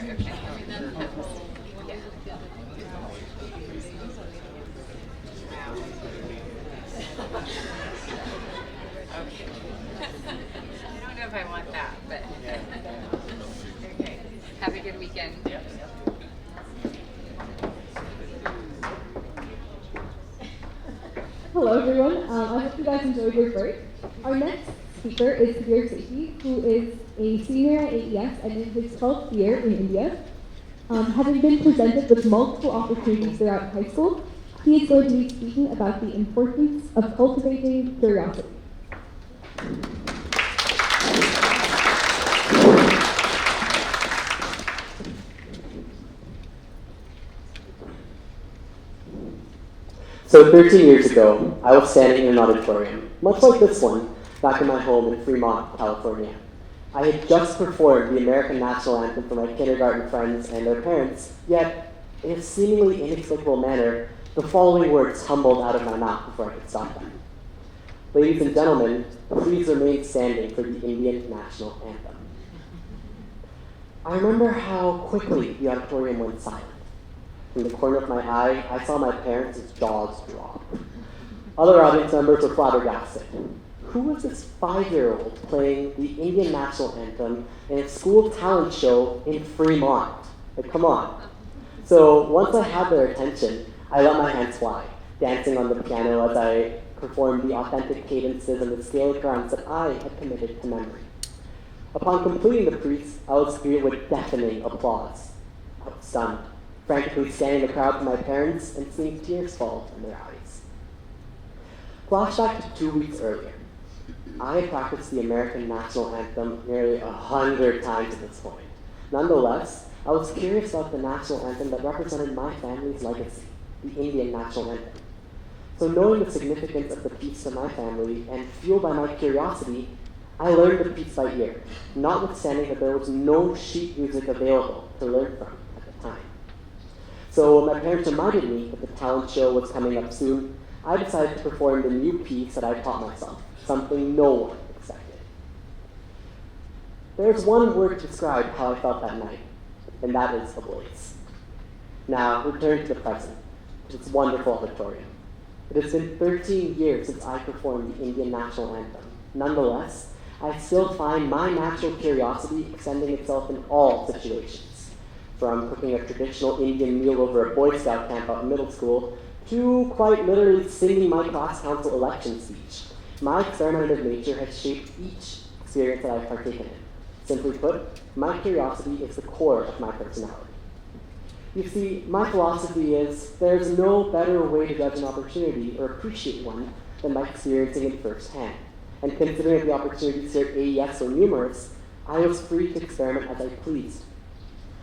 Okay. Yeah. Okay. I don't know if I want that, but okay. Have a good weekend. Hello everyone, I hope you guys enjoyed your break. Our next speaker is Kabir Sethi, who is a senior at AES and in his 12th year in India. Having been presented with multiple opportunities throughout high school, he is going to be speaking about the importance of cultivating curiosity. So 13 years ago, I was standing in an auditorium, much like this one, back in my home in Fremont, California. I had just performed the American National Anthem for my kindergarten friends and their parents, yet, in a seemingly inexplicable manner, the following words tumbled out of my mouth before I could stop them. Ladies and gentlemen, please remain standing for the Indian National Anthem. I remember how quickly the auditorium went silent. From the corner of my eye, I saw my parents' jaws drop. Other audience members were flabbergasted. Who was this 5-year-old playing the Indian National Anthem in a school talent show in Fremont? Like, come on. So once I had their attention, I let my hands fly, dancing on the piano as I performed the authentic cadences and the scale grounds that I had committed to memory. Upon completing the piece, I was greeted with deafening applause. I was stunned, frantically scanning the crowd for my parents and seeing tears fall from their eyes. Flashback to 2 weeks earlier. I had practiced the American National Anthem nearly 100 times at this point. Nonetheless, I was curious about the national anthem that represented my family's legacy, the Indian National Anthem. So knowing the significance of the piece to my family and fueled by my curiosity, I learned the piece by ear, notwithstanding that there was no sheet music available to learn from at the time. So when my parents reminded me that the talent show was coming up soon, I decided to perform the new piece that I taught myself, something no one expected. There's one word to describe how I felt that night, and that is ablaze. Now, return to the present, to this wonderful auditorium. It has been 13 years since I performed the Indian National Anthem. Nonetheless, I still find my natural curiosity extending itself in all situations, from cooking a traditional Indian meal over a Boy Scout camp out in middle school, to quite literally singing my class council election speech. My experimentative nature has shaped each experience that I've partaken in. Simply put, my curiosity is the core of my personality. You see, my philosophy is there's no better way to judge an opportunity or appreciate one than by experiencing it firsthand. And considering the opportunities here at AES so numerous, I was free to experiment as I pleased.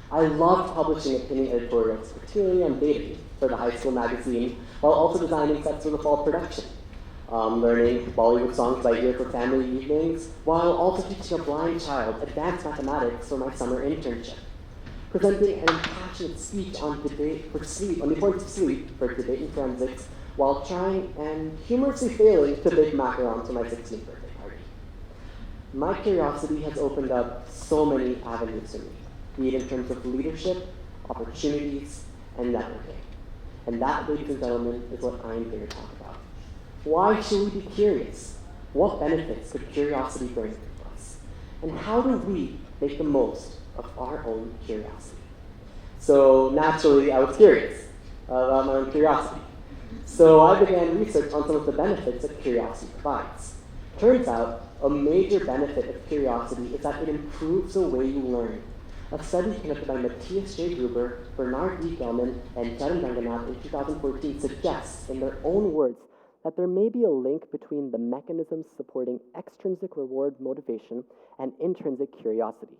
I loved publishing opinion editorials, particularly on dating, for the high school magazine, while also designing sets for the fall production. Learning Bollywood songs by ear for family evenings, while also teaching a blind child advanced mathematics for my summer internship. Presenting an impassioned speech on debate for sleep, on the importance of sleep for debate and forensics, while trying and humorously failing to bake macarons for my 16th birthday party. My curiosity has opened up so many avenues for me, be it in terms of leadership, opportunities, and networking. And that, ladies and gentlemen, is what I'm here to talk about. Why should we be curious? What benefits could curiosity bring to us? And how do we make the most of our own curiosity? So naturally, I was curious about my own curiosity. So I began research on some of the benefits that curiosity provides. Turns out, a major benefit of curiosity is that it improves the way you learn. A study conducted by Matthias J. Gruber, Bernard D. Gelman, and Charan Ranganath in 2014 suggests, in their own words, that there may be a link between the mechanisms supporting extrinsic reward motivation and intrinsic curiosity.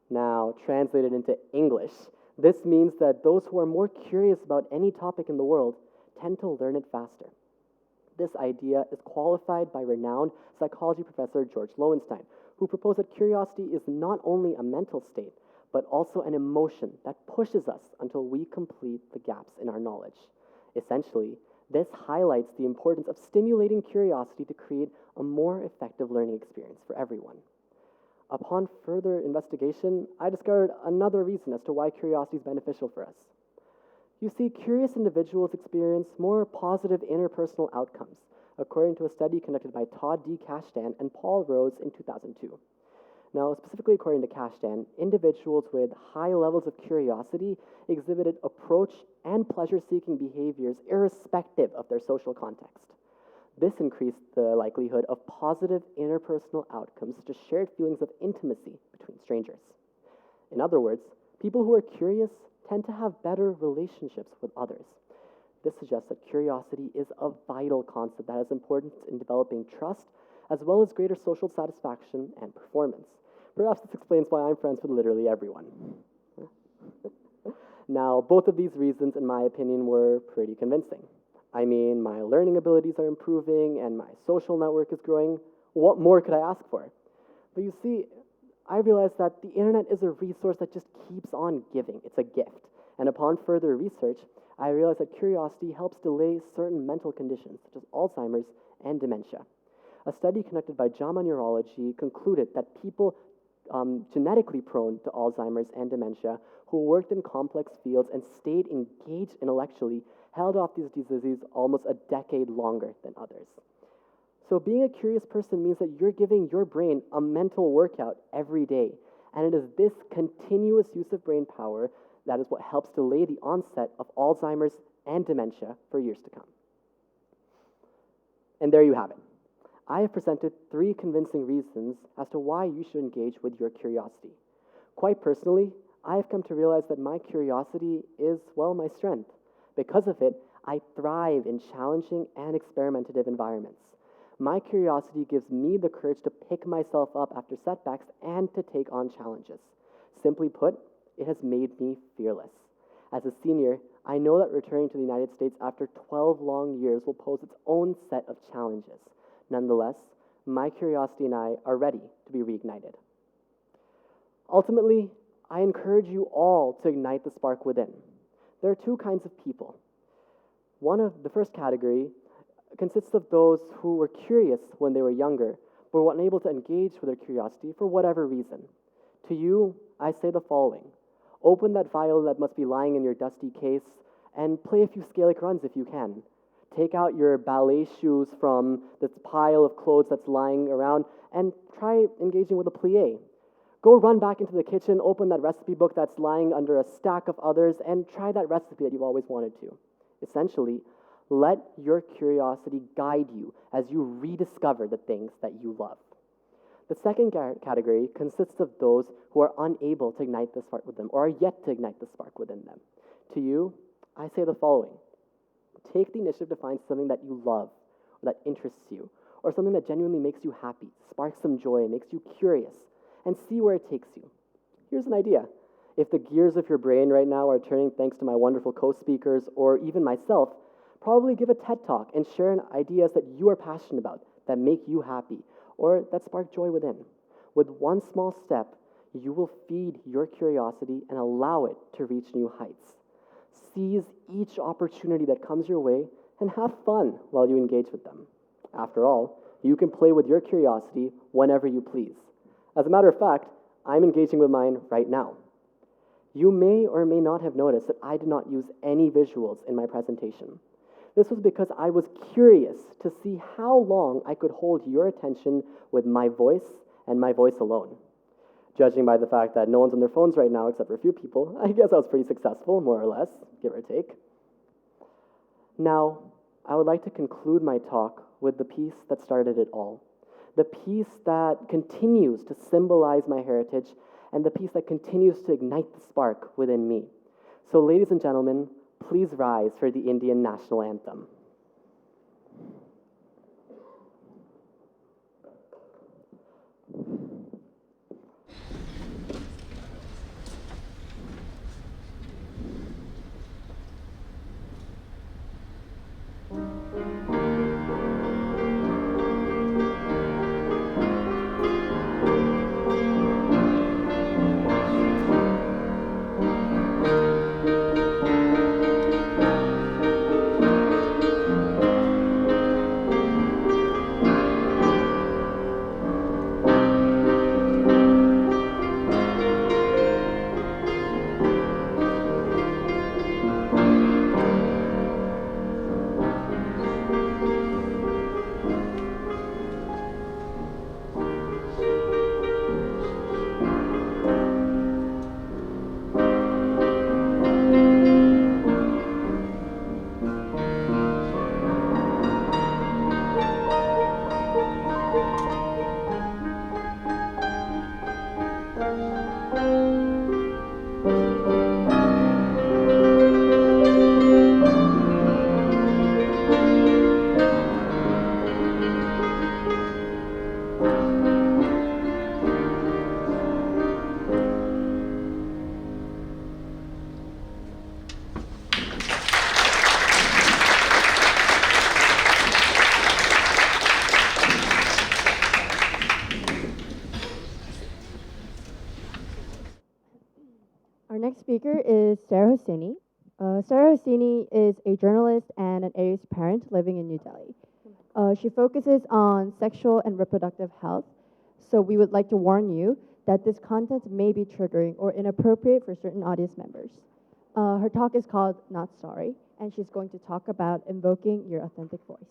Now, translated into English, this means that those who are more curious about any topic in the world tend to learn it faster. This idea is qualified by renowned psychology professor George Lowenstein, who proposed that curiosity is not only a mental state, but also an emotion that pushes us until we complete the gaps in our knowledge. Essentially, this highlights the importance of stimulating curiosity to create a more effective learning experience for everyone. Upon further investigation, I discovered another reason as to why curiosity is beneficial for us. You see, curious individuals experience more positive interpersonal outcomes, according to a study conducted by Todd D. Kashdan and Paul Rose in 2002. Now, specifically according to Kashdan, individuals with high levels of curiosity exhibited approach and pleasure-seeking behaviors irrespective of their social context. This increased the likelihood of positive interpersonal outcomes, such as shared feelings of intimacy between strangers. In other words, people who are curious tend to have better relationships with others. This suggests that curiosity is a vital concept that has importance in developing trust, as well as greater social satisfaction and performance. Perhaps this explains why I'm friends with literally everyone. Now, both of these reasons, in my opinion, were pretty convincing. I mean, my learning abilities are improving and my social network is growing. What more could I ask for? But you see, I realized that the internet is a resource that just keeps on giving. It's a gift. And upon further research, I realized that curiosity helps delay certain mental conditions, such as Alzheimer's and dementia. A study conducted by JAMA Neurology concluded that people genetically prone to Alzheimer's and dementia who worked in complex fields and stayed engaged intellectually held off these diseases almost a decade longer than others. So being a curious person means that you're giving your brain a mental workout every day. And it is this continuous use of brain power that is what helps delay the onset of Alzheimer's and dementia for years to come. And there you have it. I have presented 3 convincing reasons as to why you should engage with your curiosity. Quite personally, I have come to realize that my curiosity is, well, my strength. Because of it, I thrive in challenging and experimentative environments. My curiosity gives me the courage to pick myself up after setbacks and to take on challenges. Simply put, it has made me fearless. As a senior, I know that returning to the United States after 12 long years will pose its own set of challenges. Nonetheless, my curiosity and I are ready to be reignited. Ultimately, I encourage you all to ignite the spark within. There are 2 kinds of people. The first category consists of those who were curious when they were younger, but were unable to engage with their curiosity for whatever reason. To you, I say the following. Open that violin that must be lying in your dusty case and play a few Gaelic runs if you can. Take out your ballet shoes from this pile of clothes that's lying around and try engaging with a plie. Go run back into the kitchen, open that recipe book that's lying under a stack of others, and try that recipe that you've always wanted to. Essentially, let your curiosity guide you as you rediscover the things that you love. The second category consists of those who are unable to ignite the spark within them or are yet to ignite the spark within them. To you, I say the following. Take the initiative to find something that you love, or that interests you, or something that genuinely makes you happy, sparks some joy, makes you curious, and see where it takes you. Here's an idea. If the gears of your brain right now are turning thanks to my wonderful co-speakers or even myself, probably give a TED Talk and share ideas that you are passionate about, that make you happy, or that spark joy within. With one small step, you will feed your curiosity and allow it to reach new heights. Seize each opportunity that comes your way and have fun while you engage with them. After all, you can play with your curiosity whenever you please. As a matter of fact, I'm engaging with mine right now. You may or may not have noticed that I did not use any visuals in my presentation. This was because I was curious to see how long I could hold your attention with my voice and my voice alone. Judging by the fact that no one's on their phones right now except for a few people, I guess I was pretty successful, more or less, give or take. Now, I would like to conclude my talk with the piece that started it all. The piece that continues to symbolize my heritage and the piece that continues to ignite the spark within me. So, ladies and gentlemen, please rise for the Indian National Anthem. Our next speaker is Sarah Hosseini. Sarah Hosseini is a journalist and an AES parent living in New Delhi. She focuses on sexual and reproductive health, so we would like to warn you that this content may be triggering or inappropriate for certain audience members. Her talk is called Not Sorry, and she's going to talk about invoking your authentic voice.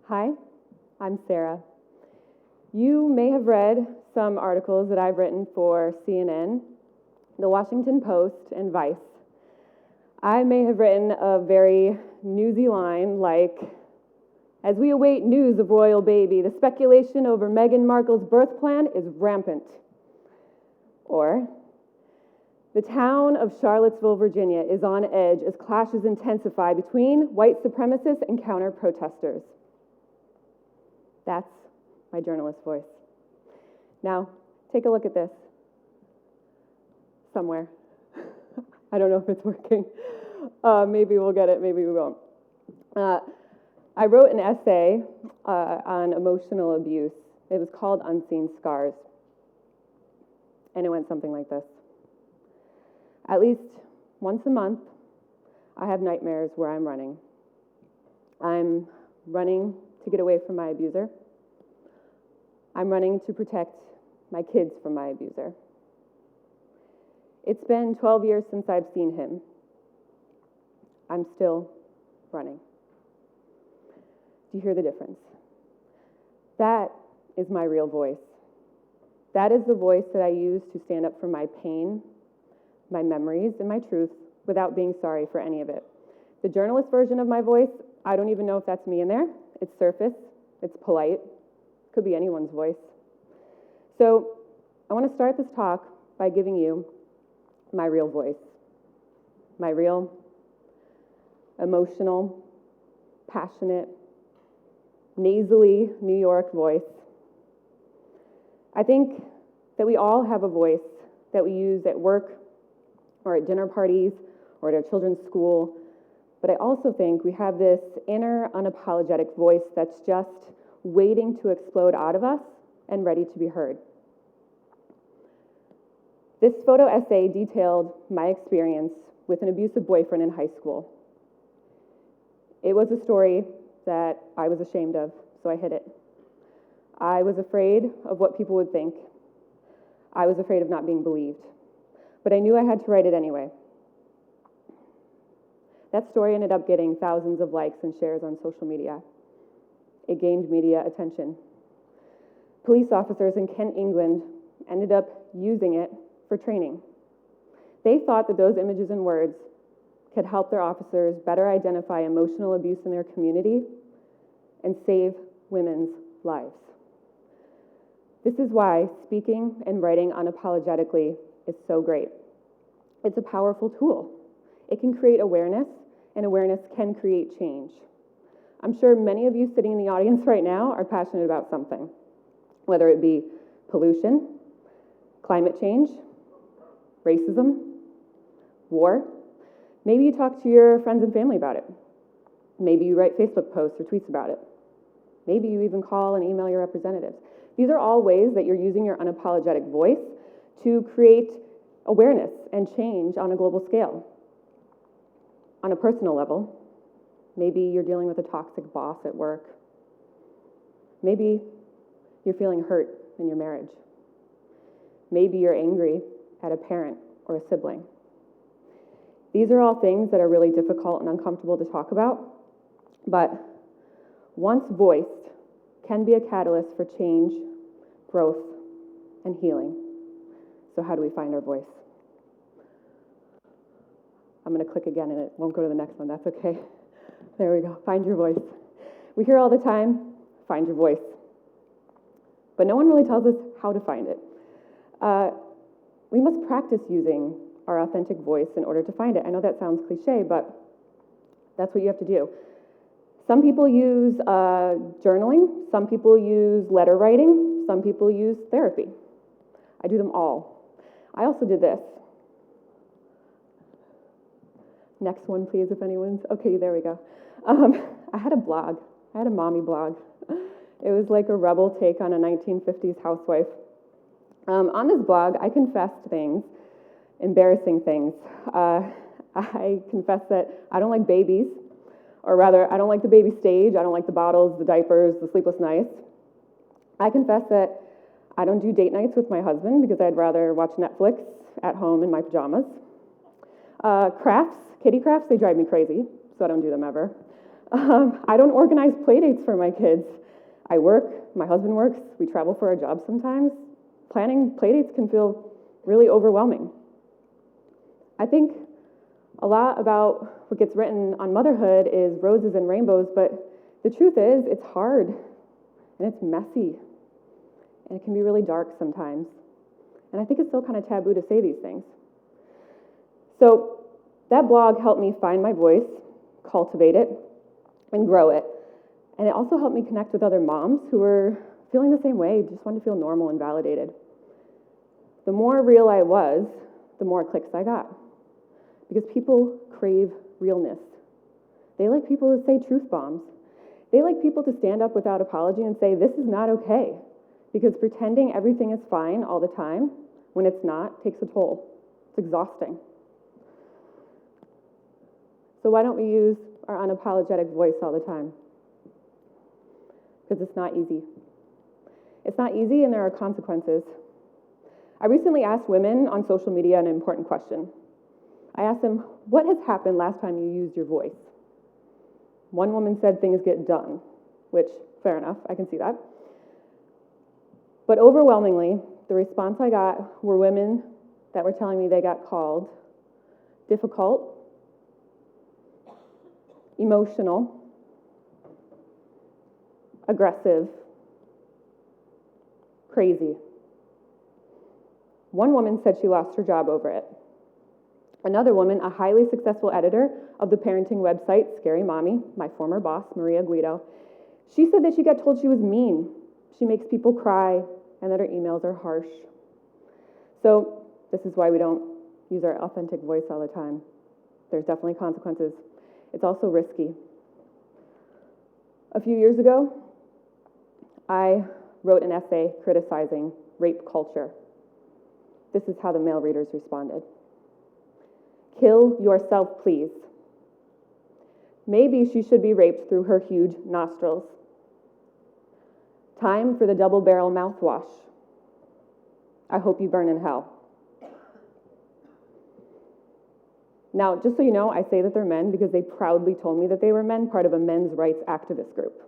Hi, I'm Sarah. You may have read some articles that I've written for CNN, The Washington Post, and Vice. I may have written a very newsy line like, "As we await news of royal baby, the speculation over Meghan Markle's birth plan is rampant." Or, "The town of Charlottesville, Virginia is on edge as clashes intensify between white supremacists and counter-protesters." That's my journalist voice. Now, take a look at this. Somewhere. I don't know if it's working. Maybe we'll get it, maybe we won't. I wrote an essay on emotional abuse. It was called Unseen Scars. And it went something like this. At least once a month, I have nightmares where I'm running. I'm running to get away from my abuser. I'm running to protect my kids from my abuser. It's been 12 years since I've seen him. I'm still running. Do you hear the difference? That is my real voice. That is the voice that I use to stand up for my pain, my memories, and my truth without being sorry for any of it. The journalist version of my voice, I don't even know if that's me in there. It's surface, it's polite, could be anyone's voice. So I want to start this talk by giving you my real voice, my real, emotional, passionate, nasally New York voice. I think that we all have a voice that we use at work or at dinner parties or at our children's school, but I also think we have this inner, unapologetic voice that's just waiting to explode out of us and ready to be heard. This photo essay detailed my experience with an abusive boyfriend in high school. It was a story that I was ashamed of, so I hid it. I was afraid of what people would think. I was afraid of not being believed, but I knew I had to write it anyway. That story ended up getting thousands of likes and shares on social media. It gained media attention. Police officers in Kent, England, ended up using it for training. They thought that those images and words could help their officers better identify emotional abuse in their community and save women's lives. This is why speaking and writing unapologetically is so great. It's a powerful tool. It can create awareness, and awareness can create change. I'm sure many of you sitting in the audience right now are passionate about something, whether it be pollution, climate change, racism, war. Maybe you talk to your friends and family about it. Maybe you write Facebook posts or tweets about it. Maybe you even call and email your representatives. These are all ways that you're using your unapologetic voice to create awareness and change on a global scale. On a personal level, maybe you're dealing with a toxic boss at work. Maybe you're feeling hurt in your marriage. Maybe you're angry at a parent or a sibling. These are all things that are really difficult and uncomfortable to talk about, but once voiced, can be a catalyst for change, growth, and healing. So how do we find our voice? I'm going to click again and it won't go to the next one. That's okay. There we go. Find your voice. We hear all the time, find your voice. But no one really tells us how to find it. We must practice using our authentic voice in order to find it. I know that sounds cliche, but that's what you have to do. Some people use journaling. Some people use letter writing. Some people use therapy. I do them all. I also did this. Next one, please, if anyone's, okay, there we go. I had a blog. I had a mommy blog. It was like a rebel take on a 1950s housewife. On this blog, I confessed things, embarrassing things. I confessed that I don't like babies, or rather, I don't like the baby stage. I don't like the bottles, the diapers, the sleepless nights. I confessed that I don't do date nights with my husband because I'd rather watch Netflix at home in my pajamas. Crafts, kitty crafts, they drive me crazy, so I don't do them ever. I don't organize play dates for my kids. I work, my husband works, we travel for our jobs sometimes. Planning play dates can feel really overwhelming. I think a lot about what gets written on motherhood is roses and rainbows, but the truth is it's hard and it's messy and it can be really dark sometimes. And I think it's still kind of taboo to say these things. So that blog helped me find my voice, cultivate it, and grow it. And it also helped me connect with other moms who were feeling the same way, just wanted to feel normal and validated. The more real I was, the more clicks I got. Because people crave realness. They like people to say truth bombs. They like people to stand up without apology and say, this is not okay. Because pretending everything is fine all the time, when it's not, takes a toll. It's exhausting. So why don't we use our unapologetic voice all the time? Because it's not easy. It's not easy and there are consequences. I recently asked women on social media an important question. I asked them, what has happened last time you used your voice? One woman said things get done, which, fair enough, I can see that. But overwhelmingly, the response I got were women that were telling me they got called difficult, emotional, aggressive, crazy. One woman said she lost her job over it. Another woman, a highly successful editor of the parenting website, Scary Mommy, my former boss, Maria Guido, she said that she got told she was mean. She makes people cry and that her emails are harsh. So this is why we don't use our authentic voice all the time. There's definitely consequences. It's also risky. A few years ago, I wrote an essay criticizing rape culture. This is how the male readers responded. Kill yourself, please. Maybe she should be raped through her huge nostrils. Time for the double-barrel mouthwash. I hope you burn in hell. Now, just so you know, I say that they're men because they proudly told me that they were men, part of a men's rights activist group.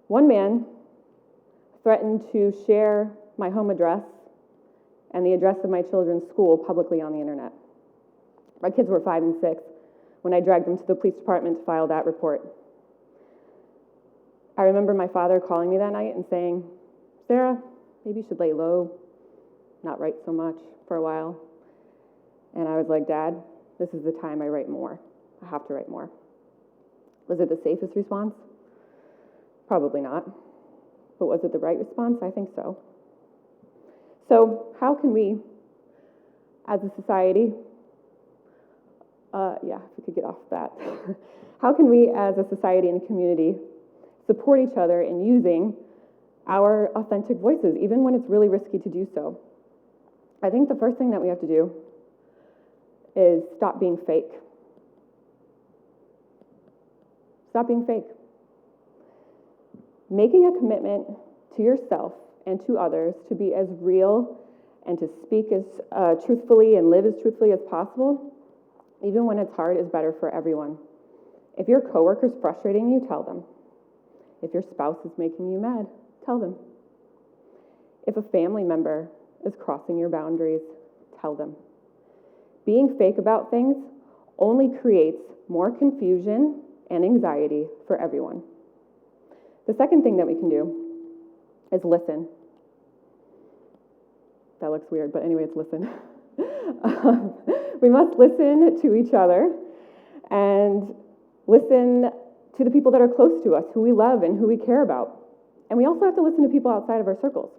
One man threatened to share my home address and the address of my children's school publicly on the internet. My kids were 5 and 6 when I dragged them to the police department to file that report. I remember my father calling me that night and saying, Sarah, maybe you should lay low, not write so much for a while. And I was like, Dad, this is the time I write more. I have to write more. Was it the safest response? Probably not. But was it the right response? I think so. So how can we, as a society, if we could get off that. How can we, as a society and community, support each other in using our authentic voices, even when it's really risky to do so? I think the first thing that we have to do is stop being fake. Stop being fake. Making a commitment to yourself and to others to be as real and to speak as truthfully and live as truthfully as possible, even when it's hard, is better for everyone. If your coworker's frustrating you, tell them. If your spouse is making you mad, tell them. If a family member is crossing your boundaries, tell them. Being fake about things only creates more confusion and anxiety for everyone. The second thing that we can do is listen. That looks weird, but anyway, it's listen. We must listen to each other and listen to the people that are close to us, who we love and who we care about. And we also have to listen to people outside of our circles.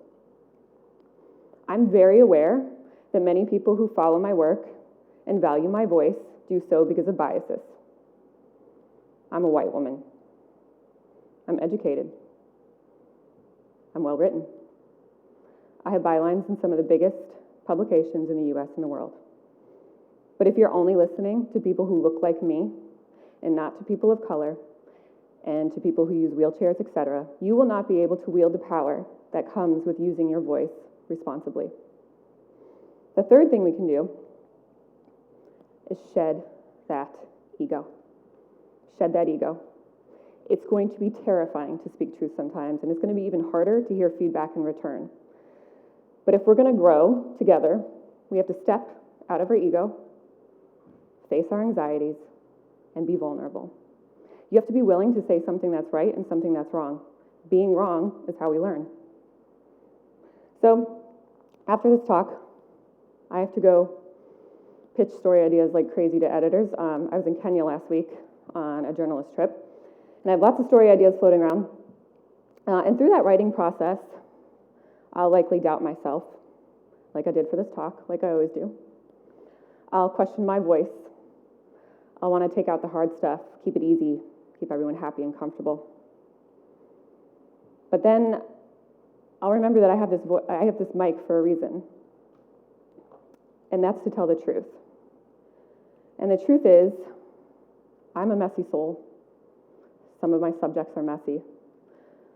I'm very aware that many people who follow my work and value my voice do so because of biases. I'm a white woman. I'm educated. I'm well written. I have bylines in some of the biggest publications in the US and the world. But if you're only listening to people who look like me and not to people of color and to people who use wheelchairs, etc., you will not be able to wield the power that comes with using your voice responsibly. The third thing we can do is shed that ego. Shed that ego. It's going to be terrifying to speak truth sometimes, and it's going to be even harder to hear feedback in return. But if we're going to grow together, we have to step out of our ego, face our anxieties, and be vulnerable. You have to be willing to say something that's right and something that's wrong. Being wrong is how we learn. So, after this talk, I have to go pitch story ideas like crazy to editors. I was in Kenya last week on a journalist trip, and I have lots of story ideas floating around. And through that writing process, I'll likely doubt myself, like I did for this talk, like I always do. I'll question my voice. I'll want to take out the hard stuff, keep it easy, keep everyone happy and comfortable. But then I'll remember that I have this mic for a reason, and that's to tell the truth. And the truth is, I'm a messy soul. Some of my subjects are messy.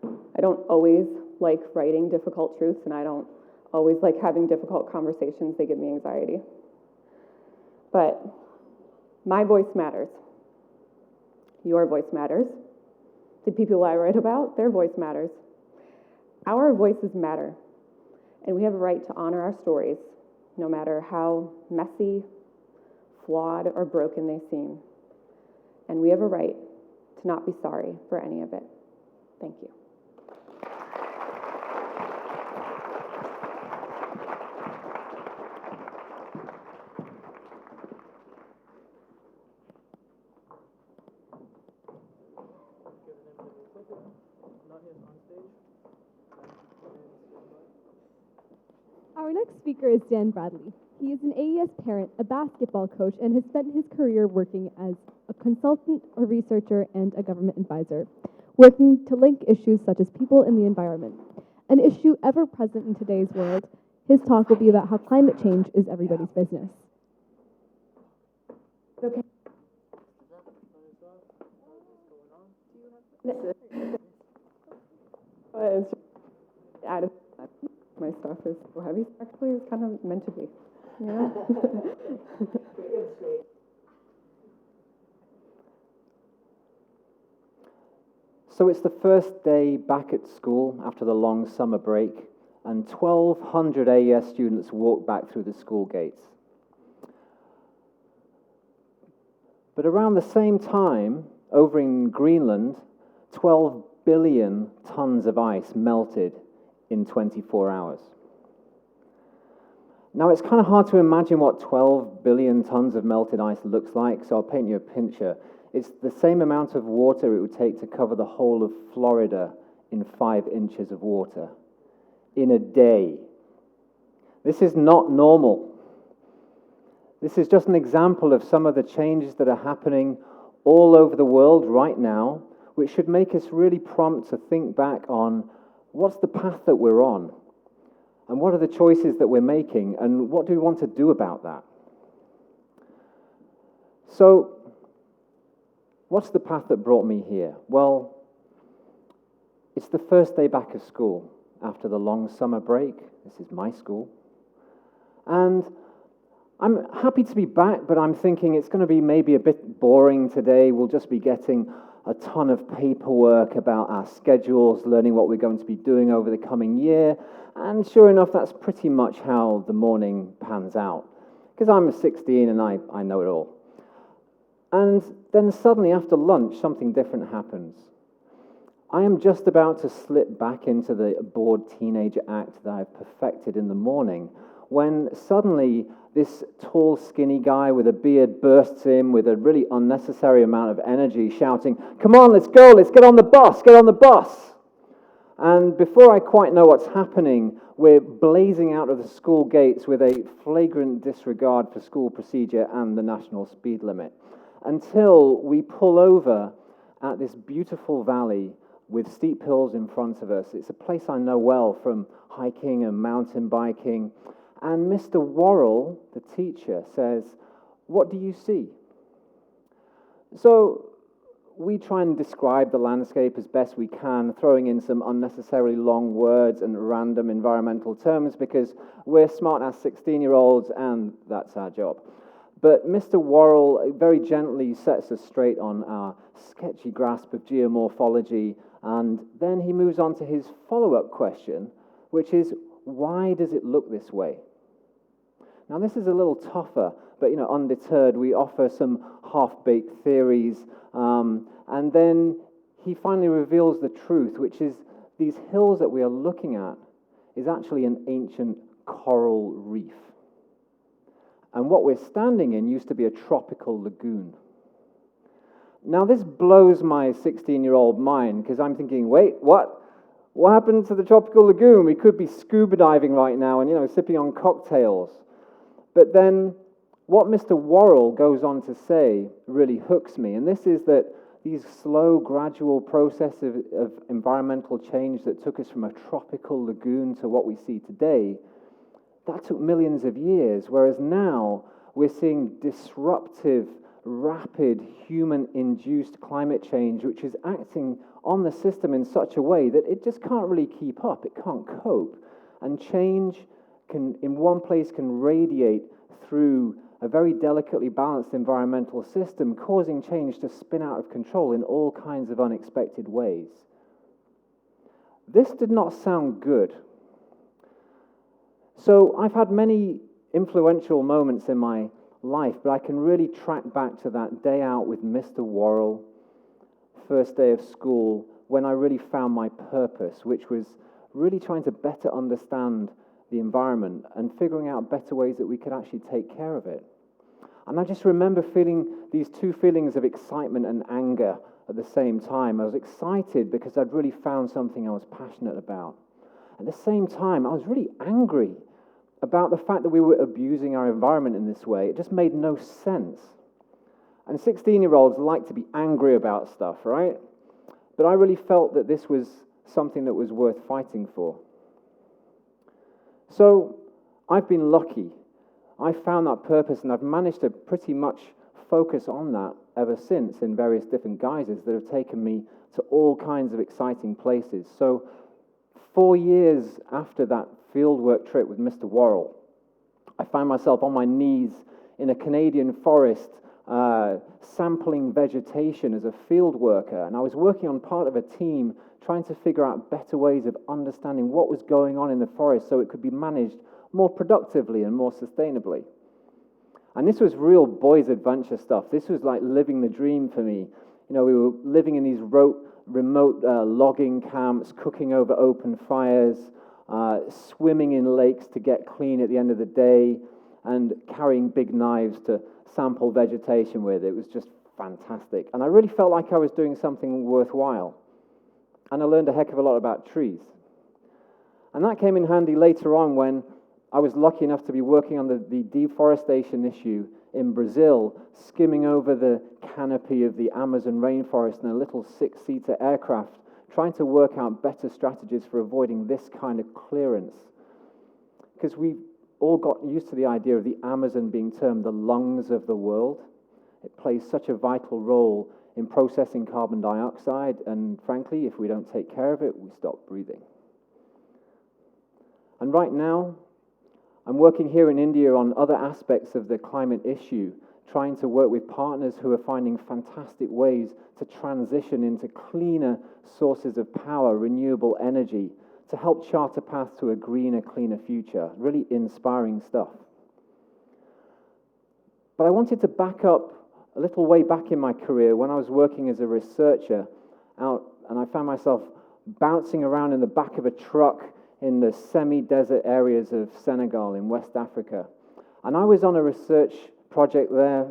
I don't always like writing difficult truths, and I don't always like having difficult conversations. They give me anxiety. But my voice matters. Your voice matters. The people I write about, their voice matters. Our voices matter, and we have a right to honor our stories, no matter how messy, flawed, or broken they seem. And we have a right to not be sorry for any of it. Thank you. Our next speaker is Dan Bradley. He is an AES parent, a basketball coach, and has spent his career working as a consultant, a researcher, and a government advisor, working to link issues such as people and the environment. An issue ever present in today's world, his talk will be about how climate change is everybody's business. Okay. My stuff is so heavy. Actually, it's kind of meant to be. Yeah. So it's the first day back at school after the long summer break, and 1,200 AES students walk back through the school gates. But around the same time, over in Greenland, 12 billion tons of ice melted in 24 hours. Now, it's kind of hard to imagine what 12 billion tons of melted ice looks like, so I'll paint you a picture. It's the same amount of water it would take to cover the whole of Florida in 5 inches of water in a day. This is not normal. This is just an example of some of the changes that are happening all over the world right now, which should make us really prompt to think back on what's the path that we're on, and what are the choices that we're making, and what do we want to do about that? So, what's the path that brought me here? Well, it's the first day back of school after the long summer break. This is my school. And I'm happy to be back, but I'm thinking it's going to be maybe a bit boring today. We'll just be getting a ton of paperwork about our schedules, learning what we're going to be doing over the coming year. And sure enough, that's pretty much how the morning pans out. Because I'm 16 and I know it all. And then suddenly after lunch, something different happens. I am just about to slip back into the bored teenager act that I've perfected in the morning, when suddenly this tall, skinny guy with a beard bursts in with a really unnecessary amount of energy, shouting, "Come on, let's go, let's get on the bus, get on the bus." And before I quite know what's happening, we're blazing out of the school gates with a flagrant disregard for school procedure and the national speed limit, until we pull over at this beautiful valley with steep hills in front of us. It's a place I know well from hiking and mountain biking. And Mr. Worrell, the teacher, says, "What do you see?" So we try and describe the landscape as best we can, throwing in some unnecessarily long words and random environmental terms because we're smart-ass 16-year-olds and that's our job. But Mr. Worrell very gently sets us straight on our sketchy grasp of geomorphology, and then he moves on to his follow-up question, which is, why does it look this way? Now, this is a little tougher, but undeterred, we offer some half-baked theories, and then he finally reveals the truth, which is these hills that we are looking at is actually an ancient coral reef. And what we're standing in used to be a tropical lagoon. Now, this blows my 16-year-old mind, because I'm thinking, wait, what? What happened to the tropical lagoon? We could be scuba diving right now and, sipping on cocktails. But then what Mr. Worrell goes on to say really hooks me, and this is that these slow, gradual processes of environmental change that took us from a tropical lagoon to what we see today, that took millions of years, whereas now we're seeing disruptive, rapid, human-induced climate change, which is acting on the system in such a way that it just can't really keep up, it can't cope, and change in one place can radiate through a very delicately balanced environmental system, causing change to spin out of control in all kinds of unexpected ways. This did not sound good. So I've had many influential moments in my life, but I can really track back to that day out with Mr. Worrell, first day of school, when I really found my purpose, which was really trying to better understand the environment and figuring out better ways that we could actually take care of it. And I just remember feeling these two feelings of excitement and anger at the same time. I was excited because I'd really found something I was passionate about. At the same time, I was really angry about the fact that we were abusing our environment in this way. It just made no sense. And 16-year-olds like to be angry about stuff, right? But I really felt that this was something that was worth fighting for. So I've been lucky. I found that purpose, and I've managed to pretty much focus on that ever since in various different guises that have taken me to all kinds of exciting places. So 4 years after that fieldwork trip with Mr. Worrell, I found myself on my knees in a Canadian forest sampling vegetation as a field worker, and I was working on part of a team trying to figure out better ways of understanding what was going on in the forest so it could be managed more productively and more sustainably. And this was real boys' adventure stuff. This was like living the dream for me. We were living in these remote logging camps, cooking over open fires, swimming in lakes to get clean at the end of the day, and carrying big knives to sample vegetation with. It was just fantastic. And I really felt like I was doing something worthwhile. And I learned a heck of a lot about trees. And that came in handy later on when I was lucky enough to be working on the deforestation issue in Brazil, skimming over the canopy of the Amazon rainforest in a little 6-seater aircraft, trying to work out better strategies for avoiding this kind of clearance. Because we all got used to the idea of the Amazon being termed the lungs of the world. It plays such a vital role in processing carbon dioxide, and frankly, if we don't take care of it, we stop breathing. And right now, I'm working here in India on other aspects of the climate issue, trying to work with partners who are finding fantastic ways to transition into cleaner sources of power, renewable energy, to help chart a path to a greener, cleaner future. Really inspiring stuff. But I wanted to back up a little way back in my career when I was working as a researcher out, and I found myself bouncing around in the back of a truck in the semi-desert areas of Senegal in West Africa. And I was on a research project there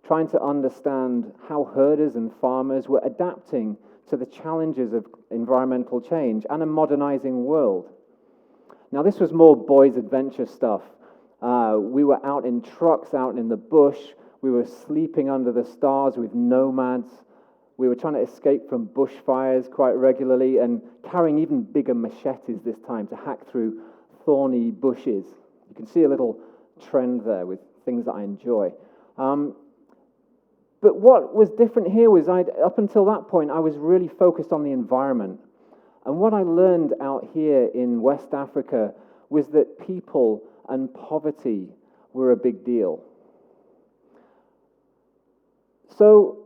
trying to understand how herders and farmers were adapting to the challenges of environmental change and a modernizing world. Now, this was more boys' adventure stuff. We were out in trucks, out in the bush. We were sleeping under the stars with nomads. We were trying to escape from bushfires quite regularly and carrying even bigger machetes this time to hack through thorny bushes. You can see a little trend there with things that I enjoy. But what was different here was up until that point, I was really focused on the environment. And what I learned out here in West Africa was that people and poverty were a big deal. So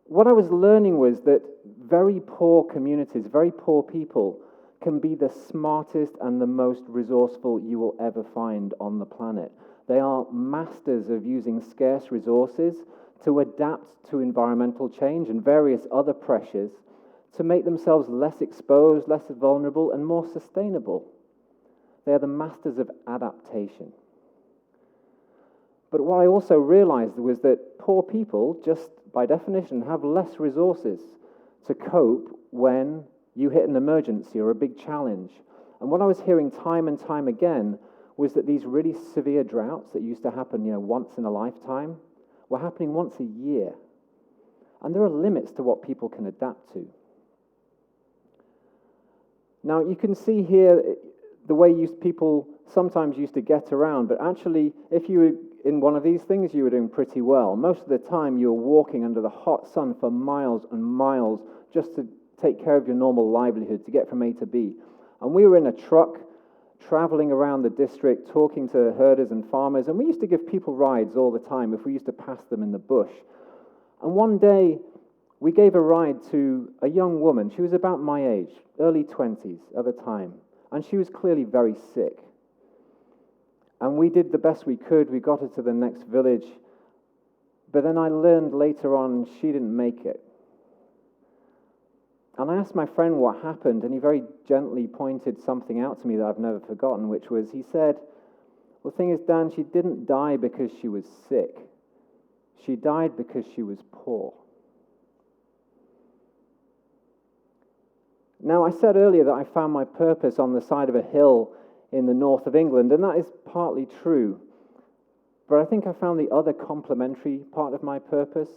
what I was learning was that very poor communities, very poor people, can be the smartest and the most resourceful you will ever find on the planet. They are masters of using scarce resources to adapt to environmental change and various other pressures to make themselves less exposed, less vulnerable, and more sustainable. They are the masters of adaptation. But what I also realized was that poor people, just by definition, have less resources to cope when you hit an emergency or a big challenge. And what I was hearing time and time again was that these really severe droughts that used to happen, once in a lifetime, were happening once a year. And there are limits to what people can adapt to. Now, you can see here the way people sometimes used to get around, but actually, if you were in one of these things, you were doing pretty well. Most of the time, you were walking under the hot sun for miles and miles just to take care of your normal livelihood, to get from A to B. And we were in a truck, traveling around the district, talking to herders and farmers, and we used to give people rides all the time if we used to pass them in the bush. And one day, we gave a ride to a young woman. She was about my age, early 20s at the time, and she was clearly very sick. And we did the best we could. We got her to the next village, but then I learned later on she didn't make it. And I asked my friend what happened, and he very gently pointed something out to me that I've never forgotten, which was, he said, "Well, the thing is, Dan, she didn't die because she was sick. She died because she was poor." Now, I said earlier that I found my purpose on the side of a hill in the north of England, and that is partly true. But I think I found the other complementary part of my purpose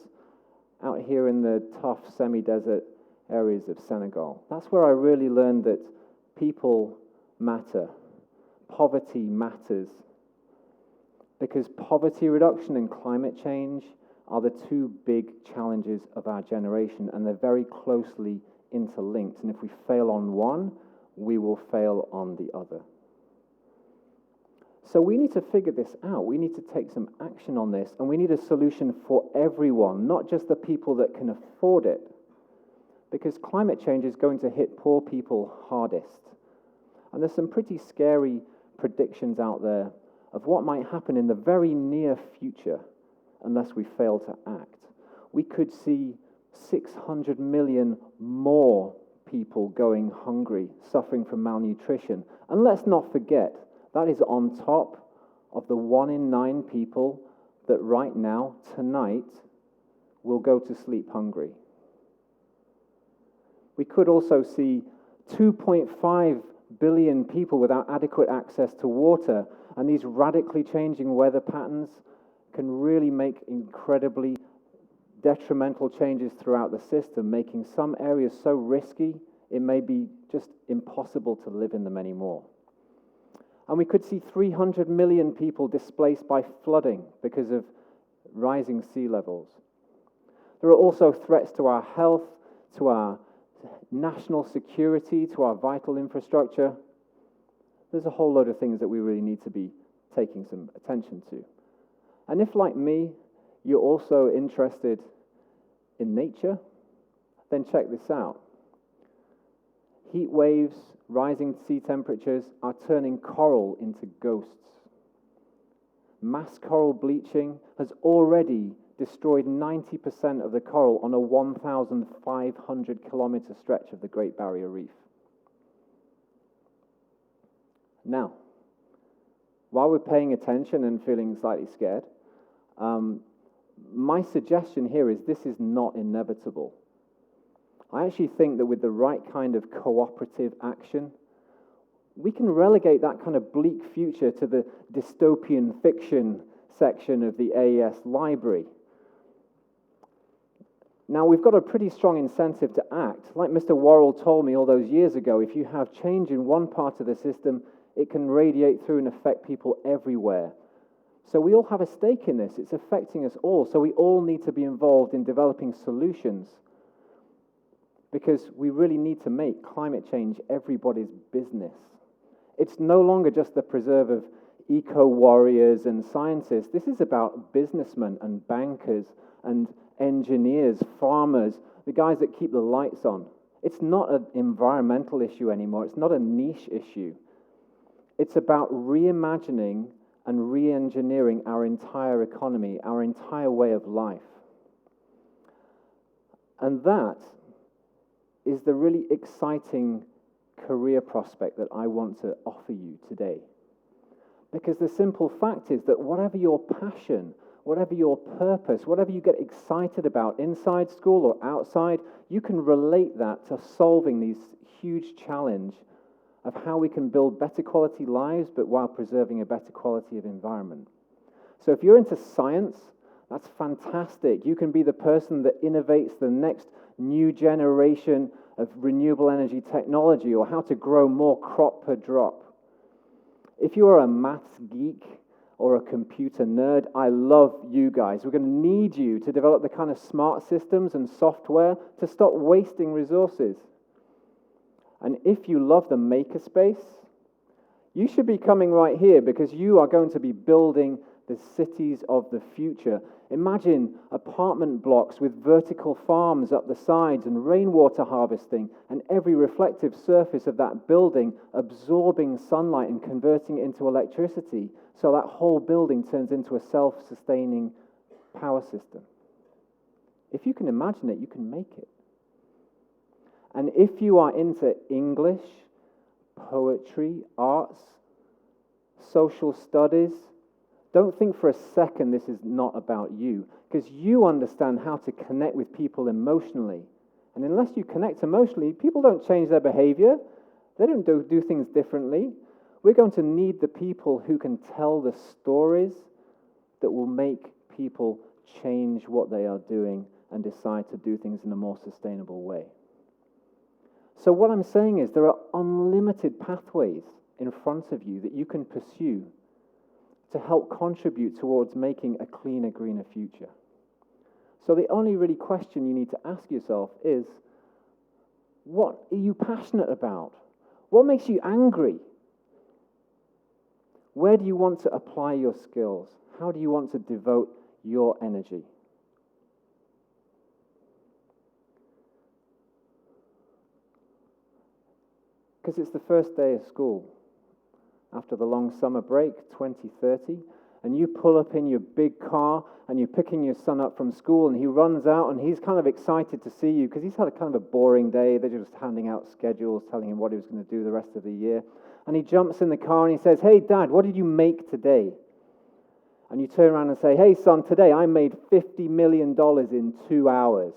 out here in the tough semi-desert areas of Senegal. That's where I really learned that people matter. Poverty matters. Because poverty reduction and climate change are the two big challenges of our generation, and they're very closely interlinked. And if we fail on one, we will fail on the other. So we need to figure this out. We need to take some action on this, and we need a solution for everyone, not just the people that can afford it. Because climate change is going to hit poor people hardest. And there's some pretty scary predictions out there of what might happen in the very near future unless we fail to act. We could see 600 million more people going hungry, suffering from malnutrition. And let's not forget, that is on top of the 1 in 9 people that right now, tonight, will go to sleep hungry. We could also see 2.5 billion people without adequate access to water, and these radically changing weather patterns can really make incredibly detrimental changes throughout the system, making some areas so risky it may be just impossible to live in them anymore. And we could see 300 million people displaced by flooding because of rising sea levels. There are also threats to our health, to our national security, to our vital infrastructure. There's a whole load of things that we really need to be taking some attention to. And if, like me, you're also interested in nature, then check this out. Heat waves, rising sea temperatures are turning coral into ghosts. Mass coral bleaching has already destroyed 90% of the coral on a 1,500 kilometer stretch of the Great Barrier Reef. Now, while we're paying attention and feeling slightly scared, my suggestion here is this is not inevitable. I actually think that with the right kind of cooperative action, we can relegate that kind of bleak future to the dystopian fiction section of the AES library. Now, we've got a pretty strong incentive to act. Like Mr. Worrell told me all those years ago, if you have change in one part of the system, it can radiate through and affect people everywhere. So we all have a stake in this. It's affecting us all. So we all need to be involved in developing solutions, because we really need to make climate change everybody's business. It's no longer just the preserve of eco-warriors and scientists. This is about businessmen and bankers and engineers, farmers, the guys that keep the lights on. It's not an environmental issue anymore. It's not a niche issue. It's about reimagining and re-engineering our entire economy, our entire way of life. And that is the really exciting career prospect that I want to offer you today. Because the simple fact is that whatever your passion, whatever your purpose, whatever you get excited about inside school or outside, you can relate that to solving these huge challenge of how we can build better quality lives, but while preserving a better quality of environment. So if you're into science, that's fantastic. You can be the person that innovates the next new generation of renewable energy technology, or how to grow more crop per drop. If you are a maths geek or a computer nerd, I love you guys. We're going to need you to develop the kind of smart systems and software to stop wasting resources. And if you love the makerspace, you should be coming right here, because you are going to be building the cities of the future. Imagine apartment blocks with vertical farms up the sides and rainwater harvesting, and every reflective surface of that building absorbing sunlight and converting it into electricity, so that whole building turns into a self-sustaining power system. If you can imagine it, you can make it. And if you are into English, poetry, arts, social studies, don't think for a second this is not about you, because you understand how to connect with people emotionally. And unless you connect emotionally, people don't change their behavior. They don't do things differently. We're going to need the people who can tell the stories that will make people change what they are doing and decide to do things in a more sustainable way. So what I'm saying is there are unlimited pathways in front of you that you can pursue to help contribute towards making a cleaner, greener future. So the only really question you need to ask yourself is, what are you passionate about? What makes you angry? Where do you want to apply your skills? How do you want to devote your energy? Because it's the first day of school after the long summer break, 2030, and you pull up in your big car and you're picking your son up from school, and he runs out and he's kind of excited to see you because he's had a kind of a boring day. They're just handing out schedules, telling him what he was going to do the rest of the year. And he jumps in the car and he says, "Hey, Dad, what did you make today?" And you turn around and say, "Hey, son, today I made $50 million in 2 hours."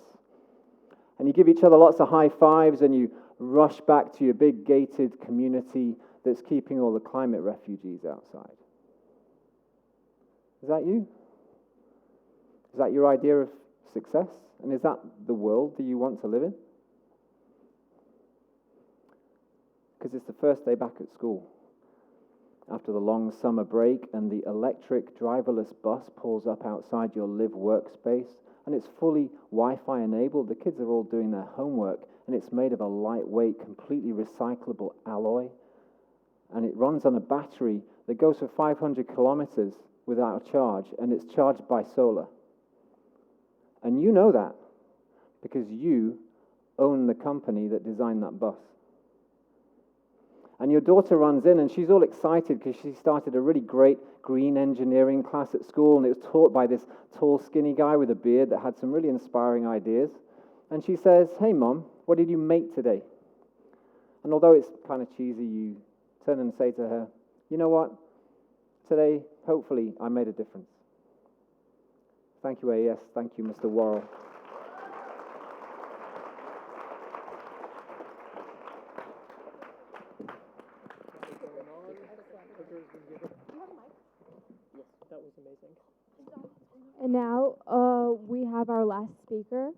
And you give each other lots of high fives and you rush back to your big gated community that's keeping all the climate refugees outside. Is that you? Is that your idea of success? And is that the world that you want to live in? Because it's the first day back at school after the long summer break, and the electric driverless bus pulls up outside your live workspace, and it's fully Wi-Fi enabled. The kids are all doing their homework, and it's made of a lightweight, completely recyclable alloy. And it runs on a battery that goes for 500 kilometers without a charge, and it's charged by solar. And you know that because you own the company that designed that bus. And your daughter runs in and she's all excited because she started a really great green engineering class at school, and it was taught by this tall, skinny guy with a beard that had some really inspiring ideas. And she says, "Hey, Mom, what did you make today?" And although it's kind of cheesy, you turn and say to her, "You know what? Today, hopefully, I made a difference." Thank you, AES. Thank you, Mr. Worrell. And now we have our last speaker,